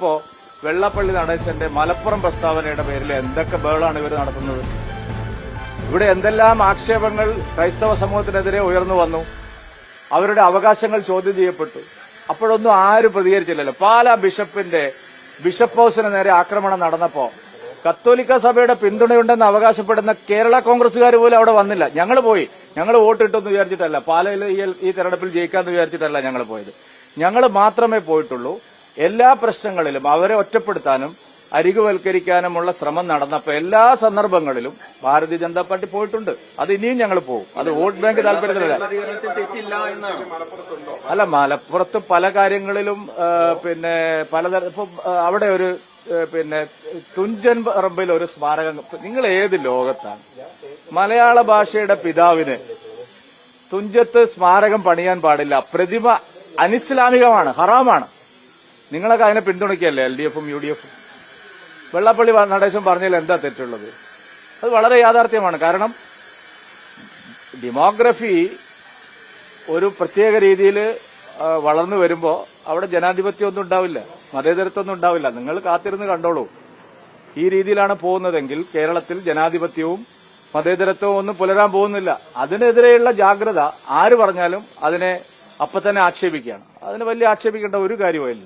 ഇപ്പോ വെള്ളാപ്പള്ളി നടേശന്റെ മലപ്പുറം പ്രസ്താവനയുടെ പേരിൽ എന്തൊക്കെ ബഹളാണ് ഇവർ നടത്തുന്നത്? ഇവിടെ എന്തെല്ലാം ആക്ഷേപങ്ങൾ ക്രൈസ്തവ സമൂഹത്തിനെതിരെ ഉയർന്നു വന്നു. അവരുടെ അവകാശങ്ങൾ ചോദ്യം ചെയ്യപ്പെട്ടു. അപ്പോഴൊന്നും ആരും പ്രതികരിച്ചില്ലല്ലോ. പാലാ ബിഷപ്പ് ഹൌസിന് നേരെ ആക്രമണം നടന്നപ്പോ കത്തോലിക്ക സഭയുടെ പിന്തുണയുണ്ടെന്ന് അവകാശപ്പെടുന്ന കേരള കോൺഗ്രസുകാർ പോലും അവിടെ വന്നില്ല. ഞങ്ങൾ പോയി, ഞങ്ങൾ വോട്ടിട്ടെന്ന് വിചാരിച്ചിട്ടല്ല, പാലയിൽ ഈ തെരഞ്ഞെടുപ്പിൽ ജയിക്കാന്ന് വിചാരിച്ചിട്ടല്ല ഞങ്ങൾ പോയത്. ഞങ്ങൾ മാത്രമേ പോയിട്ടുള്ളൂ. എല്ലാ പ്രശ്നങ്ങളിലും അവരെ ഒറ്റപ്പെടുത്താനും അരികുവൽക്കരിക്കാനുമുള്ള ശ്രമം നടന്നപ്പോൾ എല്ലാ സന്ദർഭങ്ങളിലും ഭാരതീയ ജനതാ പാർട്ടി പോയിട്ടുണ്ട്. അത് ഇനിയും ഞങ്ങൾ പോകും. അത് വോട്ട് ബാങ്ക് താല്പര്യത്തിലല്ല. അല്ല, മലപ്പുറത്ത് പല കാര്യങ്ങളിലും ഇപ്പൊ അവിടെ ഒരു തുഞ്ചൻ പറമ്പിൽ ഒരു സ്മാരകം. നിങ്ങൾ ഏത് ലോകത്താണ്? മലയാള ഭാഷയുടെ പിതാവിന് തുഞ്ചത്ത് സ്മാരകം പണിയാൻ പാടില്ല. പ്രതിമ അനിസ്ലാമികമാണ്, ഹറാമാണ്. നിങ്ങളൊക്കെ അതിനെ പിന്തുണയ്ക്കല്ലേ, LDFും UDFും? വെള്ളാപ്പള്ളി നടേശൻ പറഞ്ഞതിൽ എന്താ തെറ്റുള്ളത്? അത് വളരെ യാഥാർത്ഥ്യമാണ്. കാരണം ഡെമോഗ്രഫി ഒരു പ്രത്യേക രീതിയിൽ വളർന്നു വരുമ്പോൾ അവിടെ ജനാധിപത്യമൊന്നും ഉണ്ടാവില്ല, മതേതരത്വമൊന്നും ഉണ്ടാവില്ല. നിങ്ങൾ കാത്തിരുന്ന് കണ്ടോളൂ. ഈ രീതിയിലാണ് പോകുന്നതെങ്കിൽ കേരളത്തിൽ ജനാധിപത്യവും മതേതരത്വവും ഒന്നും പുലരാൻ പോകുന്നില്ല. അതിനെതിരെയുള്ള ജാഗ്രത ആര് പറഞ്ഞാലും അതിനെ അപ്പൊ തന്നെ ആക്ഷേപിക്കുകയാണ്. അതിന് വലിയ ആക്ഷേപിക്കേണ്ട ഒരു കാര്യവുമില്ല.